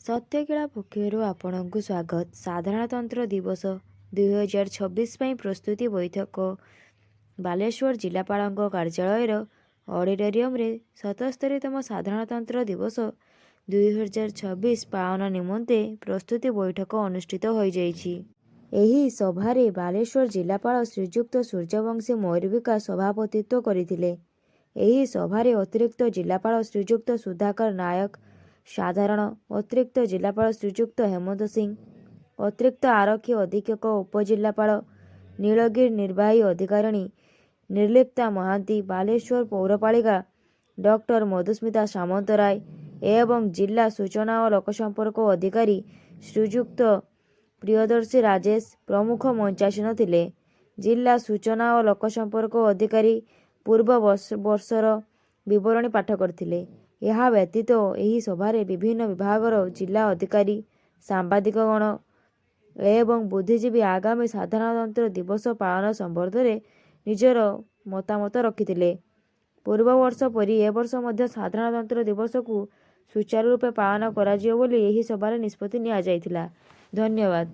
ସତ୍ୟକେଳା ପକ୍ଷରୁ ଆପଣଙ୍କୁ ସ୍ୱାଗତ। ସାଧାରଣତନ୍ତ୍ର ଦିବସ 2026 ପାଇଁ ପ୍ରସ୍ତୁତି ବୈଠକ ବାଲେଶ୍ୱର ଜିଲ୍ଲାପାଳଙ୍କ କାର୍ଯ୍ୟାଳୟର ଅଡିଟୋରିୟମରେ 77ତମ ସାଧାରଣତନ୍ତ୍ର ଦିବସ 2026 ପାଳନ ନିମନ୍ତେ ପ୍ରସ୍ତୁତି ବୈଠକ ଅନୁଷ୍ଠିତ ହୋଇଯାଇଛି। ଏହି ସଭାରେ ବାଲେଶ୍ୱର ଜିଲ୍ଲାପାଳ ଶ୍ରୀଯୁକ୍ତ ସୂର୍ଯ୍ୟବଂଶୀ ମୟୂରବିକା ସଭାପତିତ୍ୱ କରିଥିଲେ। ଏହି ସଭାରେ ଅତିରିକ୍ତ ଜିଲ୍ଲାପାଳ ଶ୍ରୀଯୁକ୍ତ ସୁଧାକର ନାୟକ, ସାଧାରଣ ଅତିରିକ୍ତ ଜିଲ୍ଲାପାଳ ଶ୍ରୀଯୁକ୍ତ ହେମନ୍ତ ସିଂ, ଅତିରିକ୍ତ ଆରକ୍ଷୀ ଅଧୀକ୍ଷକ ଉପଜିଲ୍ଲାପାଳ ନୀଳଗିରି, ନିର୍ବାହୀ ଅଧିକାରିଣୀ ନିର୍ଲିପ୍ତା ମହାନ୍ତି, ବାଲେଶ୍ୱର ପୌରପାଳିକା ଡକ୍ଟର ମଧୁସ୍ମିତା ସାମନ୍ତରାୟ ଏବଂ ଜିଲ୍ଲା ସୂଚନା ଓ ଲୋକସମ୍ପର୍କ ଅଧିକାରୀ ଶ୍ରୀଯୁକ୍ତ ପ୍ରିୟଦର୍ଶୀ ରାଜେଶ ପ୍ରମୁଖ ମଞ୍ଚାସୀନ ଥିଲେ। ଜିଲ୍ଲା ସୂଚନା ଓ ଲୋକସମ୍ପର୍କ ଅଧିକାରୀ ପୂର୍ବ ବର୍ଷର ବିବରଣୀ ପାଠ କରିଥିଲେ। ଏହା ବ୍ୟତୀତ ଏହି ସଭାରେ ବିଭିନ୍ନ ବିଭାଗର ଜିଲ୍ଲା ଅଧିକାରୀ, ସାମ୍ବାଦିକଗଣ ଏବଂ ବୁଦ୍ଧିଜୀବୀ ଆଗାମୀ ସାଧାରଣତନ୍ତ୍ର ଦିବସ ପାଳନ ସମ୍ବନ୍ଧରେ ନିଜର ମତାମତ ରଖିଥିଲେ। ପୂର୍ବ ବର୍ଷ ପରି ଏ ବର୍ଷ ମଧ୍ୟ ସାଧାରଣତନ୍ତ୍ର ଦିବସକୁ ସୁଚାରୁ ରୂପେ ପାଳନ କରାଯିବ ବୋଲି ଏହି ସଭାରେ ନିଷ୍ପତ୍ତି ନିଆଯାଇଥିଲା। ଧନ୍ୟବାଦ।